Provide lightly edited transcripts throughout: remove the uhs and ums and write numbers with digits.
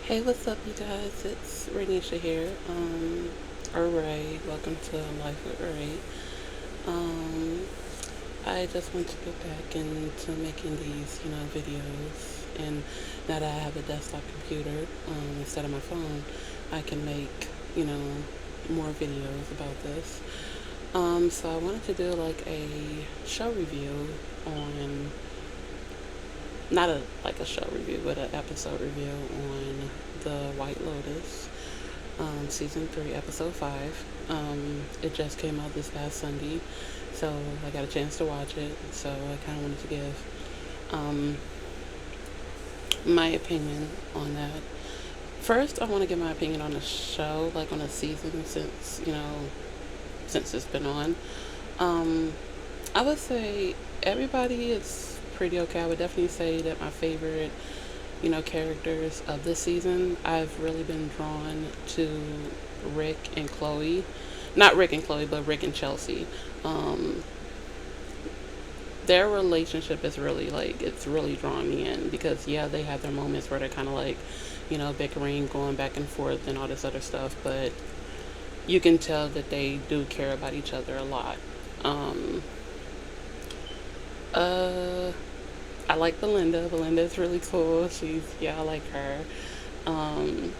Hey, what's up, you guys? It's Rae'Neisha here. Or Ray. Welcome to Life with Ray. Um, I just want to get back into making these, videos. And now that I have a desktop computer, instead of my phone, I can make, you know, more videos about this. So I wanted to do like a show review on not a like a show review, but an episode review on the White Lotus, season 3, episode 5. It just came out this past Sunday, so I got a chance to watch it. So I kind of wanted to give my opinion on that. First, I want to give my opinion on the show, like on the season, since it's been on. Um, I would say everybody is pretty okay. I would definitely say that my favorite, characters of this season, I've really been drawn to Rick and Chloe. Not Rick and Chloe, but Rick and Chelsea. Um, their relationship is really like, it's really drawn me in because, yeah, they have their moments where they're kind of like, bickering, going back and forth, and all this other stuff, but you can tell that they do care about each other a lot. Um, uh, I like Belinda. Belinda is really cool. I like her. Um,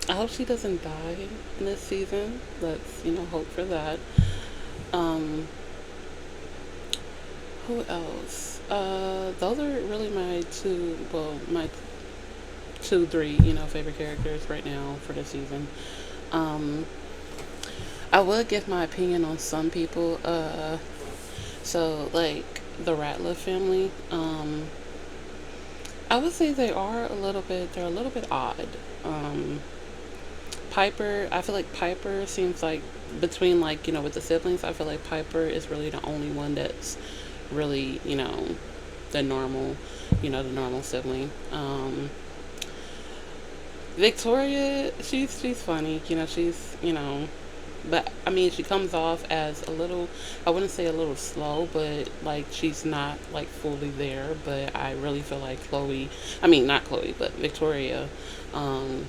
I hope she doesn't die in this season. Let's, hope for that. Um, who else? Those are really my two, three, favorite characters right now for this season. Um, I would give my opinion on some people. So like the Ratliff family. I would say they're a little bit odd. Um, Piper, I feel like Piper seems like between like, with the siblings, I feel like Piper is really the only one that's really, the normal, the normal sibling. Victoria, she's funny, but I mean, she comes off as a little, I wouldn't say a little slow, but like she's not like fully there. But I really feel like not Chloe, but Victoria, um,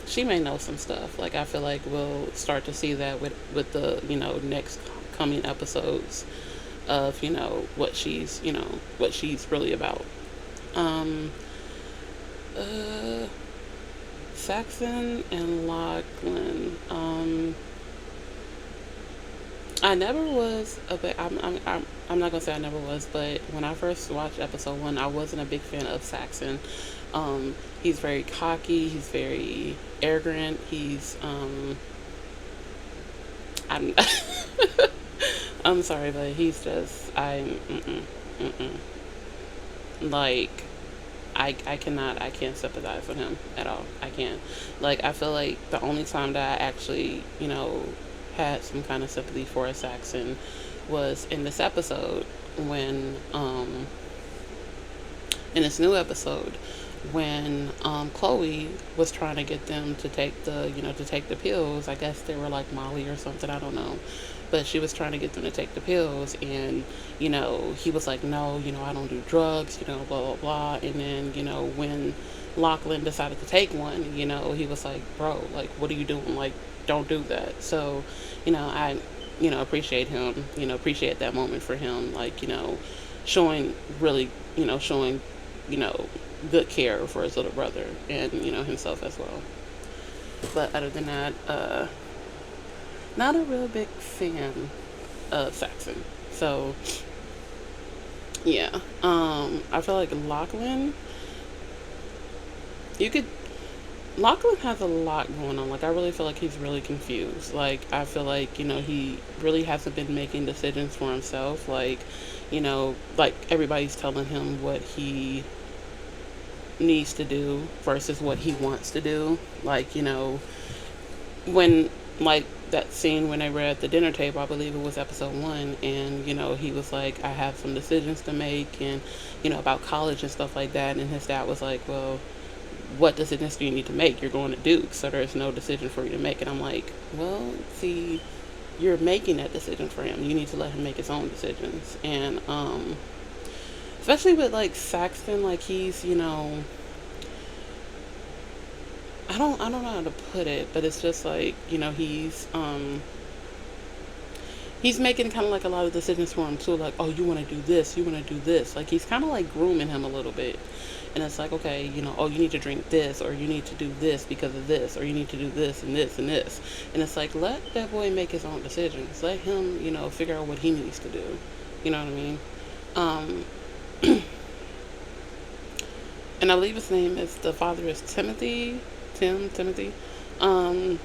she may know some stuff. Like I feel like we'll start to see that with the next coming episodes of what she's really about. Um, uh, Saxon and Lachlan. I never was a bit. I'm not gonna say I never was, but when I first watched episode 1, I wasn't a big fan of Saxon. He's very cocky. He's very arrogant. I'm I'm sorry, but he's just like I can't sympathize with him at all. I can't. Like I feel like the only time that I actually had some kind of sympathy for a Saxon was in this episode when in this new episode when Chloe was trying to get them to take the pills. I guess they were like Molly or something. I don't know, but she was trying to get them to take the pills, and he was like, no, I don't do drugs, blah blah blah. And then when Lachlan decided to take one, he was like, bro, like, what are you doing? Like, don't do that. So, I appreciate him, appreciate that moment for him, like, showing really, showing, you know, good care for his little brother and, himself as well. But other than that, not a real big fan of Saxon. So, yeah. I feel like you could, Lachlan has a lot going on. Like, I really feel like he's really confused. Like, I feel like, he really hasn't been making decisions for himself. Like everybody's telling him what he needs to do versus what he wants to do. Like, when, like, that scene when they were at the dinner table, I believe it was episode 1, and, he was like, I have some decisions to make, and, about college and stuff like that. And his dad was like, well, what decisions do you need to make? You're going to Duke, so there's no decision for you to make. And I'm like, well, see, you're making that decision for him. You need to let him make his own decisions. And especially with like Saxton, like I don't know how to put it, but it's just like, he's making kind of like a lot of decisions for him too. Like, oh, you want to do this, you want to do this. Like, he's kind of like grooming him a little bit. And it's like, okay, oh, you need to drink this, or you need to do this because of this, or you need to do this and this and this. And it's like, let that boy make his own decisions. Let him, figure out what he needs to do. You know what I mean? Um, and I believe his name is, the father is Timothy. Um,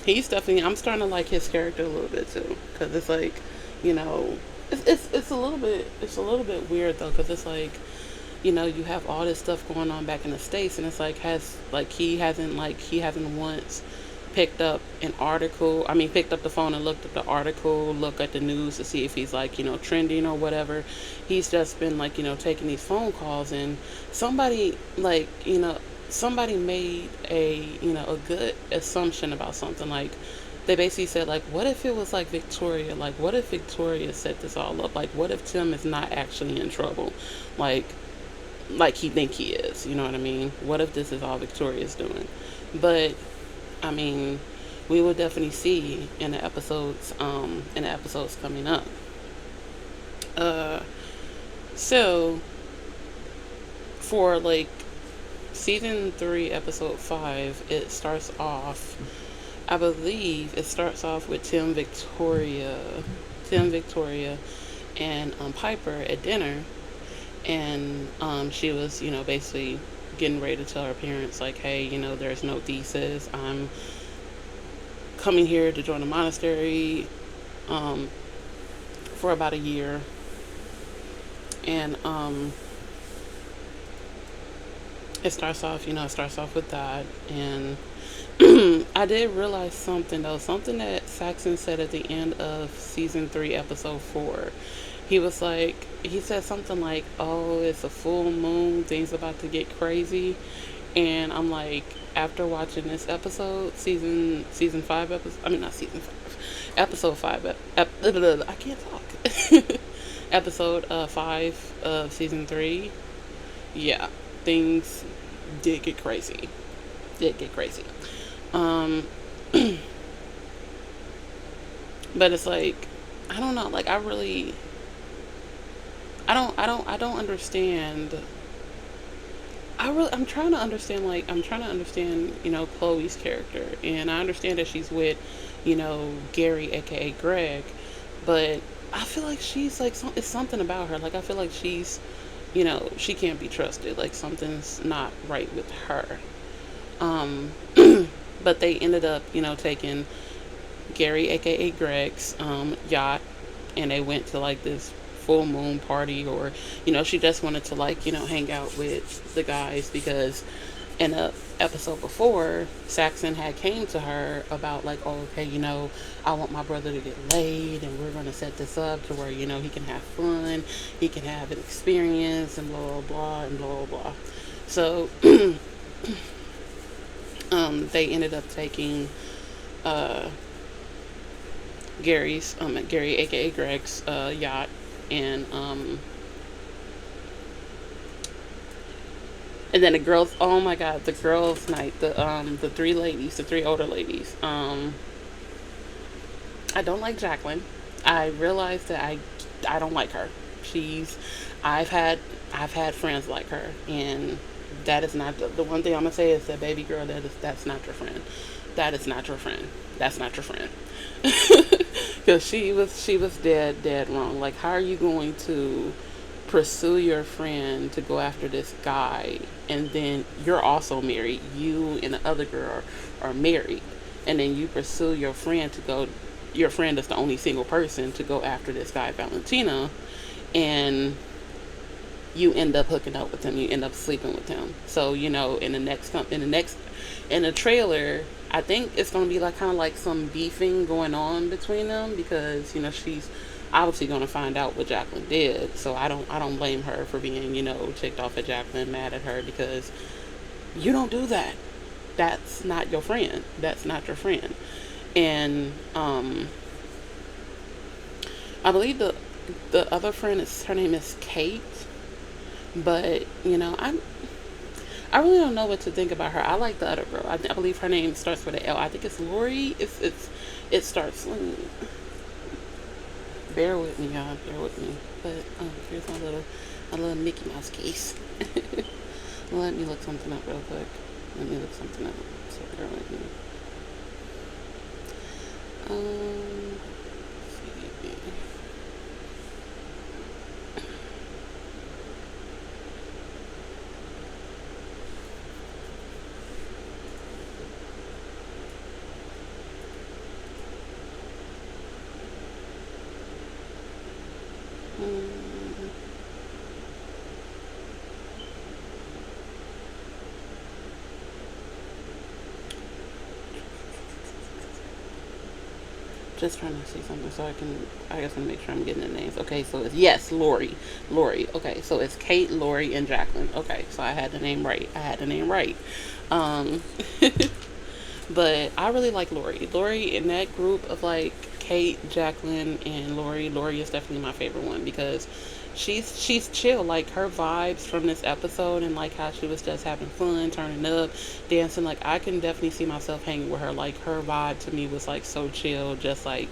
he's definitely, I'm starting to like his character a little bit too, because it's like, you know it's a little bit, weird though, because it's like, you have all this stuff going on back in the States, and it's like, he hasn't once picked up an article, I mean, picked up the phone and looked at the article, look at the news to see if he's like, trending or whatever. He's just been like, taking these phone calls, and somebody like, somebody made a good assumption about something. Like, they basically said, like, what if it was like Victoria? Like, what if Victoria set this all up? Like, what if Tim is not actually in trouble? Like, he think he is, you know what I mean? What if this is all Victoria's doing? But I mean, we will definitely see in the episodes, coming up. Uh, so for like season 3, episode 5, it starts off. I believe it starts off with Tim, Victoria, and Piper at dinner, and she was, basically getting ready to tell her parents, like, hey, there's no thesis. I'm coming here to join a monastery um, for about a year, and it starts off with that, and I did realize something though, something that Saxon said at the end of season 3, episode 4. He said something like, "Oh, it's a full moon, things about to get crazy," and I'm like, after watching this episode, season 5 episode, I mean not season 5, episode 5, I can't talk, episode 5 of season 3, yeah, things did get crazy, um, but it's like, I don't know. Like, I don't understand. I'm trying to understand. Like, I'm trying to understand. Chloe's character, and I understand that she's with, Gary, aka Greg, but I feel like she's like, it's something about her. Like, I feel like she can't be trusted. Like, something's not right with her. Um, but they ended up, taking Gary, aka Greg's yacht, and they went to like this full moon party, or she just wanted to, like, hang out with the guys, because in a episode before, Saxon had came to her about, like, oh, okay, I want my brother to get laid, and we're going to set this up to where, he can have fun, he can have an experience, and blah blah blah and blah blah blah. So they ended up taking uh, Gary, aka Greg's yacht, and then the girls. Oh my God, the girls' night. The three older ladies. I don't like Jacqueline. I realized that I don't like her. She's I've had friends like her, and that is not the one thing I'm gonna say is that, baby girl, that's not your friend. That is not your friend. That's not your friend. Because she was dead wrong. Like, how are you going to pursue your friend to go after this guy, and then you're also married? You and the other girl are married, and then you pursue your friend to go. Your friend is the only single person to go after this guy, Valentina, and you end up hooking up with him. You end up sleeping with him. So, in the trailer, I think it's gonna be like kind of like some beefing going on between them, because she's obviously gonna find out what Jacqueline did. So I don't blame her for being, ticked off at Jacqueline, mad at her, because you don't do that. That's not your friend. That's not your friend. And I believe the other friend, is her name is Kate. But I really don't know what to think about her. I like the other girl. I believe her name starts with an L. I think it's Lori. It starts. Bear with me, y'all. Bear with me. But here's my little Mickey Mouse case. Let me look something up real quick. Let me look something up. So bear with me. See. Just trying to see something so I guess I'm gonna make sure I'm getting the names. Okay, so it's, yes, Lori. Okay, so it's Kate, Lori, and Jacqueline. Okay, so I had the name right. Um, but I really like Lori. Lori in that group of like Kate, Jacqueline, and Lori. Lori is definitely my favorite one because she's chill. Like her vibes from this episode and like how she was just having fun, turning up, dancing. Like I can definitely see myself hanging with her. Like her vibe to me was like so chill, just like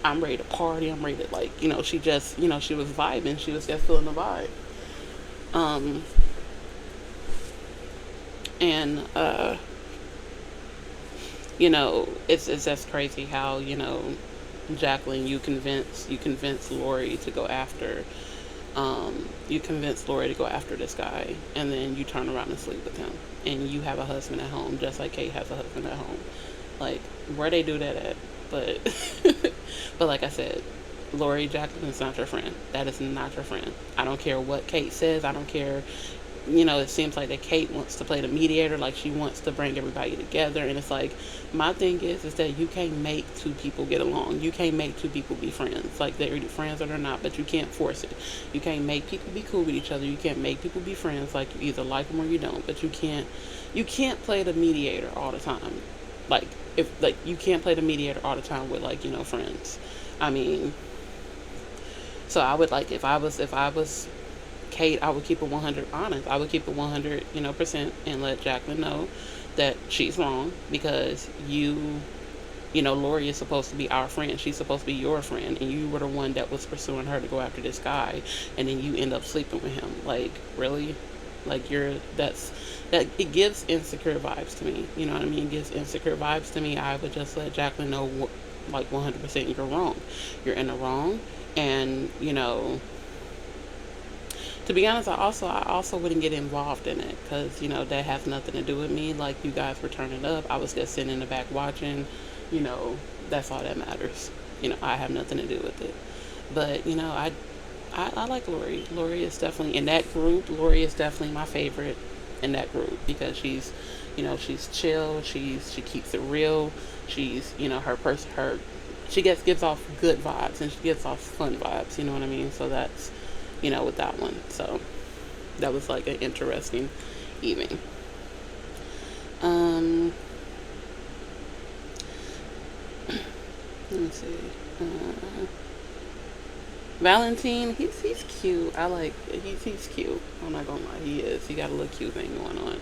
I'm ready to party. I'm ready to like she just she was vibing. She was just feeling the vibe. Um and it's just crazy how Jacqueline, you convince Lori to go after this guy, and then you turn around and sleep with him, and you have a husband at home, just like Kate has a husband at home. Like, where they do that at? But, but like I said, Lori Jacqueline is not your friend. That is not your friend. I don't care what Kate says. I don't care. It seems like that Kate wants to play the mediator, like she wants to bring everybody together, and it's like my thing is that you can't make two people get along. You can't make two people be friends. Like they're either friends or they're not, but you can't force it. You can't make people be cool with each other. You can't make people be friends. Like you either like them or you don't. But you can't play the mediator all the time. Like if like you can't play the mediator all the time with like friends. I mean, so I would like if I was Kate, I would keep it 100 honest. I would keep it 100, percent, and let Jacqueline know that she's wrong because Lori is supposed to be our friend. She's supposed to be your friend, and you were the one that was pursuing her to go after this guy, and then you end up sleeping with him. Like, really? Like, that it gives insecure vibes to me. You know what I mean? It gives insecure vibes to me. I would just let Jacqueline know, like, 100% you're wrong. You're in the wrong, and, to be honest, I also wouldn't get involved in it because that has nothing to do with me. Like you guys were turning up, I was just sitting in the back watching. You know, that's all that matters. I have nothing to do with it. But I like Lori. Lori is definitely in that group. Lori is definitely my favorite in that group because she's chill. She keeps it real. She's her she gives off good vibes and she gives off fun vibes. You know what I mean? So that's with that one. So that was like an interesting evening. Um, Let me see. Uh, Valentine, he's cute. He's cute. I'm not gonna lie, he is. He got a little cute thing going on,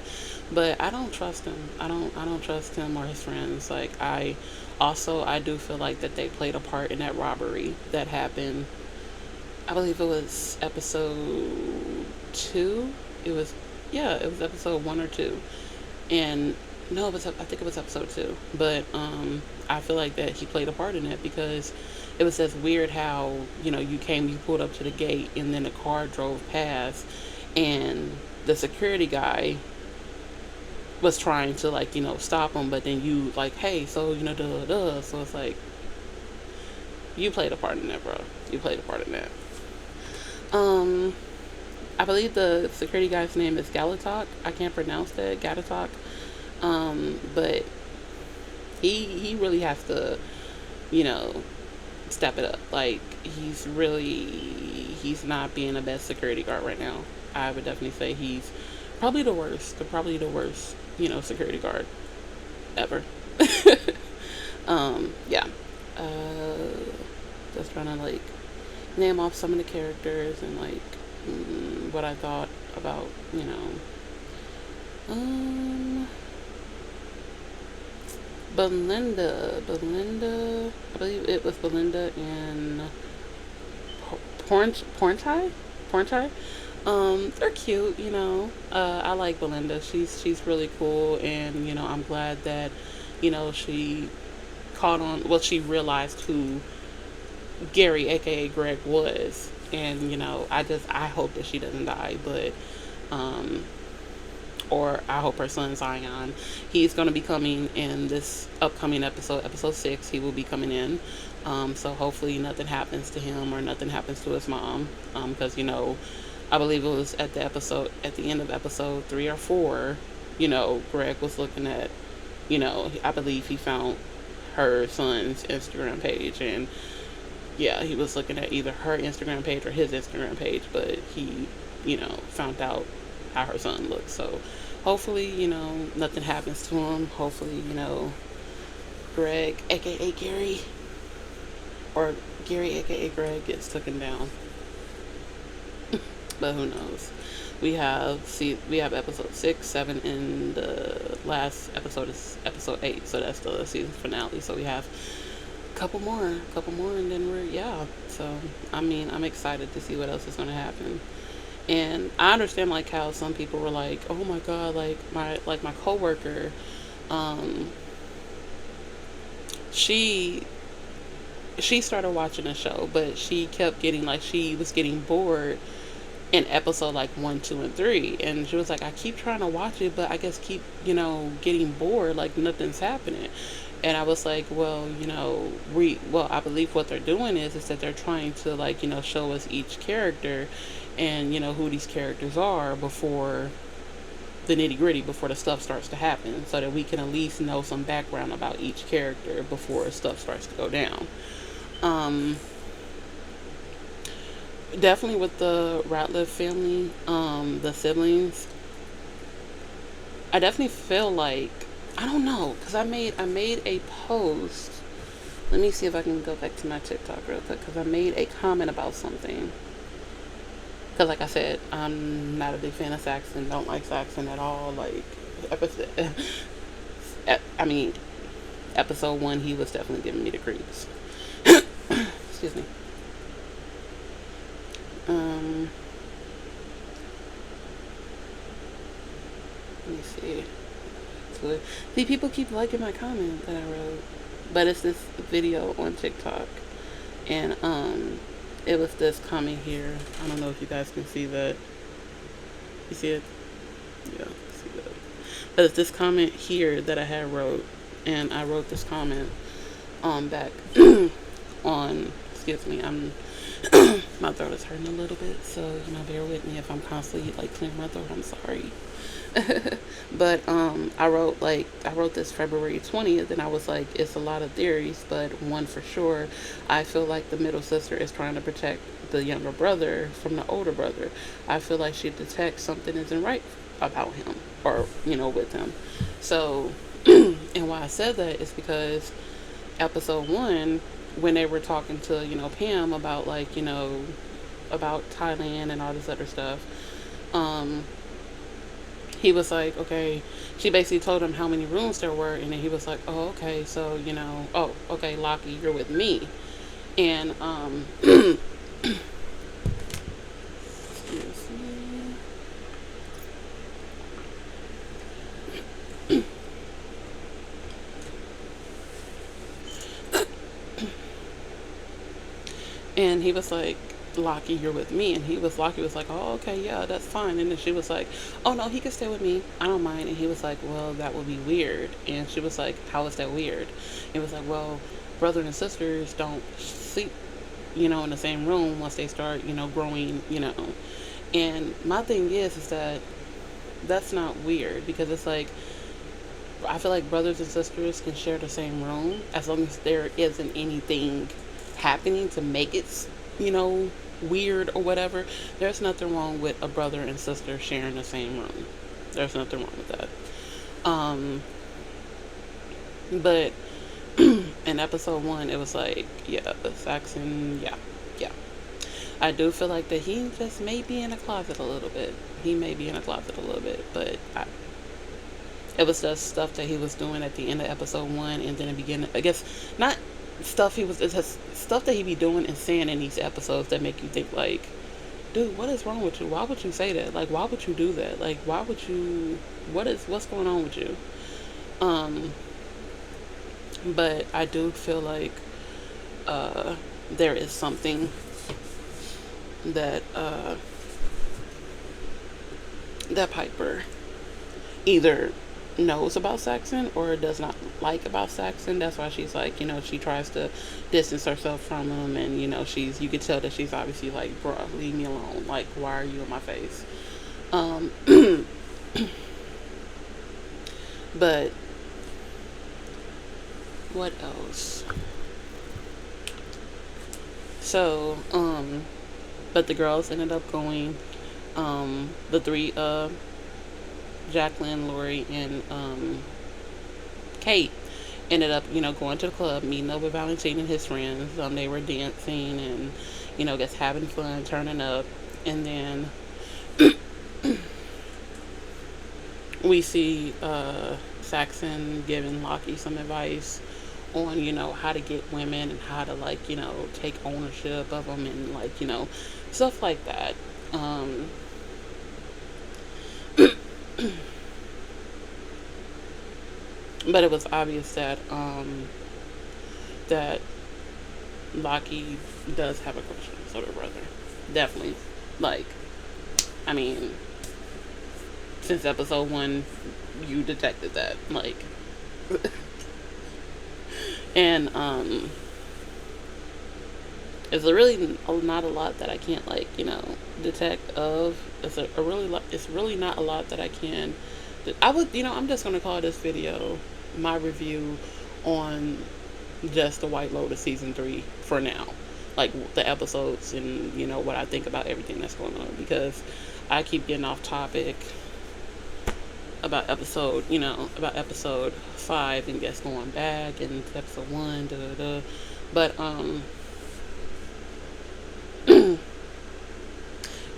but I don't trust him. I don't trust him or his friends. Like I do feel like that they played a part in that robbery that happened. I believe it was episode two. It was Yeah, it was episode one or two, and no, I think it was episode two. But I feel like that he played a part in it because it was just weird how you pulled up to the gate, and then the car drove past, and the security guy was trying to like stop him, but then you like, hey, so duh, duh. So it's like you played a part in that, bro. You played a part in that. Um, I believe the security guy's name is Galatok. I can't pronounce that, Galatok. But he really has to, you know, step it up. Like he's not being the best security guard right now. I would definitely say he's probably the worst, security guard ever. Yeah. Uh, just trying to like name off some of the characters and like what I thought about, Um, Belinda, I believe it was Belinda and Pornchai, Pornchai. They're cute, you know. I like Belinda. She's really cool, and you know, I'm glad that, you know, she caught on. Well, she realized who Gary, aka Greg, was, and you know, I hope that she doesn't die, but um, or I hope her son Zion, he's going to be coming in this upcoming episode, episode 6. He will be coming in. So hopefully nothing happens to him or nothing happens to his mom, because you know, I believe it was at the end of episode 3 or 4. You know, Greg was looking at, you know, I believe he found her son's Instagram page, and yeah, he was looking at either her Instagram page or his Instagram page, but he, you know, found out how her son looked. So hopefully, you know, nothing happens to him. Hopefully, you know, Greg, aka Gary, or Gary, aka Greg, gets taken down. But who knows? We have episode 6, 7, and the last episode is episode 8. So that's the season finale. So we have couple more, and then yeah. So I mean, I'm excited to see what else is going to happen. And I understand like how some people were like, oh my god, like my coworker, um, she she started watching the show, but she kept getting like she was getting bored in episode like 1, 2, and 3, and she was like, I keep trying to watch it, but I guess keep, you know, getting bored, like nothing's happening. And I was like, well, you know, I believe what they're doing is that they're trying to, like, you know, show us each character and, you know, who these characters are before the nitty gritty, before the stuff starts to happen, so that we can at least know some background about each character before stuff starts to go down. Um, Definitely with the Ratliff family, the siblings, I definitely feel like, I don't know, because I made a post. Let me see if I can go back to my TikTok real quick, because I made a comment about something. Because like I said, I'm not a big fan of Saxon. Don't like Saxon at all. Like, episode, I mean, episode 1, he was definitely giving me the creeps. Excuse me. Um, Let me see. So, see, people keep liking my comment that I wrote, but it's this video on TikTok, and it was this comment here. I don't know if you guys can see that. You see it? Yeah, see that. But it's this comment here that I had wrote, and I wrote this comment back on. Excuse me, I'm my throat is hurting a little bit, so you know, bear with me if I'm constantly like clearing my throat. I'm sorry. But I wrote this February 20th, and I was like, it's a lot of theories, but one for sure, I feel like the middle sister is trying to protect the younger brother from the older brother. I feel like she detects something isn't right about him, or you know, with him. So and why I said that is because episode 1, when they were talking to, you know, Pam about, like, you know, about Thailand and all this other stuff, um he was like, okay, she basically told him how many rooms there were, and then he was like, oh, okay, so, you know, oh, okay, Lockie, you're with me. And excuse me. And he was like, Lockie, you're with me. And Lockie was like, oh, okay, yeah, that's fine. And then she was like, oh, no, he can stay with me. I don't mind. And he was like, well, that would be weird. And she was like, how is that weird? He was like, well, brothers and sisters don't sleep, you know, in the same room once they start, you know, growing, you know. And my thing is that that's not weird, because it's like, I feel like brothers and sisters can share the same room as long as there isn't anything happening to make it, you know, weird or whatever. There's nothing wrong with a brother and sister sharing the same room. There's nothing wrong with that. But in episode 1, it was like, yeah, Saxon, yeah, yeah. I do feel like that he just may be in a closet a little bit. He may be in a closet a little bit, but It was just stuff that he was doing at the end of episode one and then the beginning. I guess not stuff he was. It's just stuff that he be doing and saying in these episodes that make you think like, dude, what is wrong with you? Why would you say that? Like, why would you do that? Like, why would you? What's going on with you? Um, but I do feel like there is something that that Piper either knows about Saxon or does not like about Saxon. That's why she's like, she tries to distance herself from him, and you could tell that she's obviously like, bruh, leave me alone. Like, why are you in my face? Um, but what else? So, but the girls ended up going. The three, Jacqueline, Lori, and Kate ended up, going to the club, meeting up with Valentine and his friends. They were dancing and, just having fun, turning up. And then we see Saxon giving Lockie some advice on, how to get women and how to, like, take ownership of them and, like, stuff like that. But it was obvious that that Lockie does have a crush on his older brother. Definitely. Like, I mean, since episode one, you detected that. Like, and it's really not a lot that I can't, like, detect of. It's really not a lot that I can. I would, I'm just gonna call this video my review on just the White Lotus season 3 for now, like the episodes and what I think about everything that's going on, because I keep getting off topic about episode 5 and just going back and episode 1, but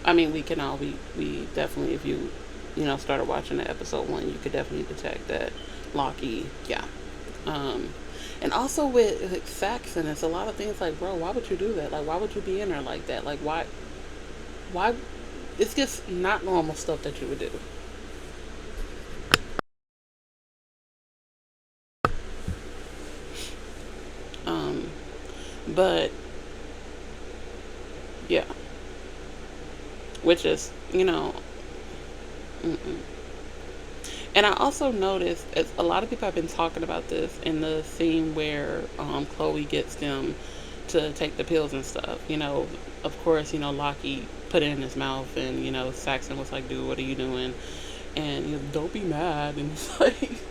I mean, we definitely, if you started watching the episode 1, you could definitely detect that Lockie, yeah. And also with Saxon, it's a lot of things like, bro, why would you do that? Like, why would you be in there like that? Like, why? It's just not normal stuff that you would do. But yeah, which is, mm-mm. And I also noticed a lot of people have been talking about this in the scene where Chloe gets them to take the pills and stuff. Of course, Lockie put it in his mouth, and Saxon was like, "Dude, what are you doing?" And don't be mad, and it's like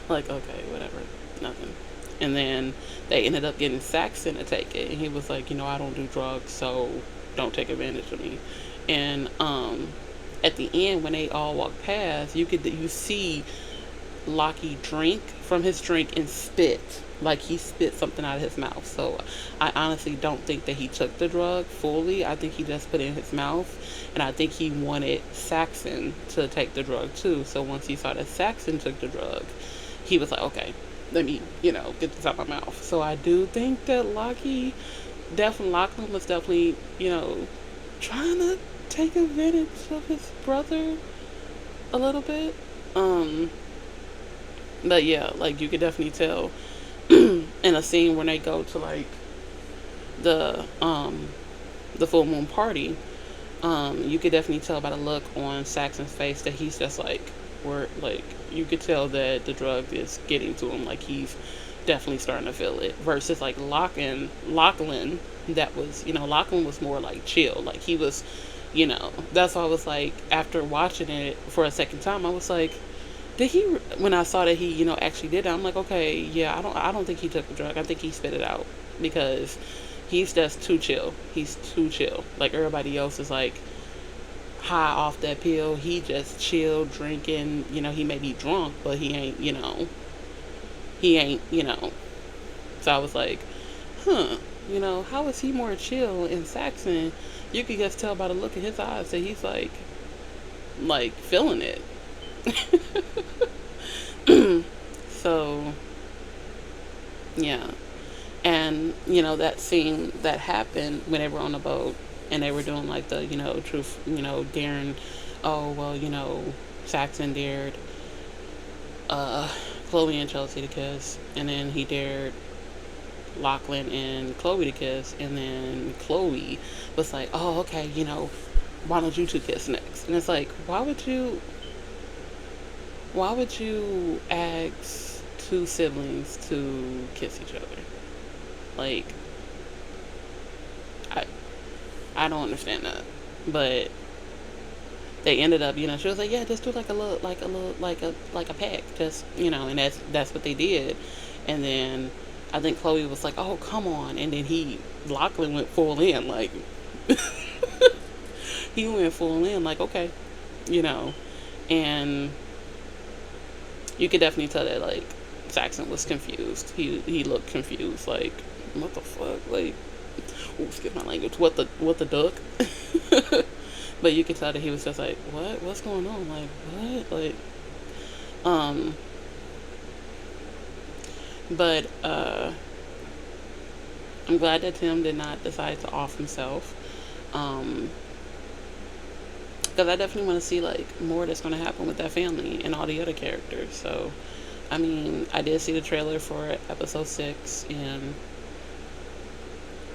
okay, whatever, nothing. And then they ended up getting Saxon to take it, and he was like, I don't do drugs, so don't take advantage of me. And at the end, when they all walk past, you see Lockie drink from his drink and spit, like he spit something out of his mouth. So I honestly don't think that he took the drug fully. I think he just put it in his mouth, and I think he wanted Saxon to take the drug too. So once he saw that Saxon took the drug, he was like, okay, let me get this out of my mouth. So I do think that Locklin was definitely trying to take advantage of his brother a little bit. But yeah, like you could definitely tell in a scene when they go to like the full moon party, you could definitely tell by the look on Saxon's face that he's just like, you could tell that the drug is getting to him, like he's definitely starting to feel it, versus like Lachlan, that was, Lachlan was more like chill, like he was, that's why I was like, after watching it for a second time, I was like, did he, when I saw that he, actually did it, I'm like, okay, yeah, I don't think he took the drug, I think he spit it out, because he's just too chill, like everybody else is like high off that pill, he just chill, drinking, he may be drunk, but he ain't, so I was like, how is he more chill in Saxon? You could just tell by the look in his eyes that he's like feeling it. So, yeah. And, that scene that happened when they were on the boat and they were doing like the, truth, daring, oh, well, Saxon dared uh, Chloe and Chelsea to kiss, and then he dared Lachlan and Chloe to kiss, and then Chloe was like, oh, okay, why don't you two kiss next? And it's like, why would you ask two siblings to kiss each other? Like, I I don't understand that. But they ended up, she was like, yeah, just do like a pack, just, and that's what they did. And then I think Chloe was like, oh, come on. And then Lachlan went full in, like, he went full in, like, okay, you know. And you could definitely tell that, like, Saxon was confused. He looked confused, like, what the fuck? Like, ooh, skip my language. What the duck? But you could tell that he was just like, what? What's going on? Like, what? Like, um, but, I'm glad that Tim did not decide to off himself. Um, because I definitely want to see, like, more that's going to happen with that family and all the other characters. So, I mean, I did see the trailer for episode 6, and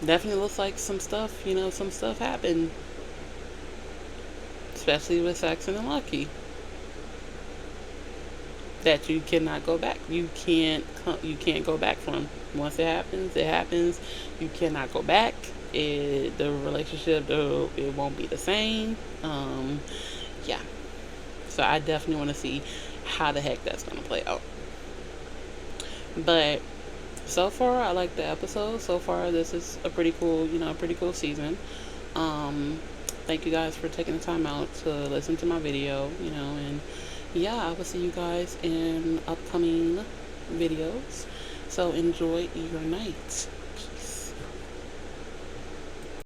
definitely looks like some stuff happened. Especially with Saxon and Lucky. That you cannot go back. You can't go back from. Once it happens, it happens. You cannot go back. The relationship, though, it won't be the same. Yeah. So I definitely want to see how the heck that's gonna play out. But so far, I like the episode. So far, this is a pretty cool season. Thank you guys for taking the time out to listen to my video, and yeah, I will see you guys in upcoming videos. So enjoy your night.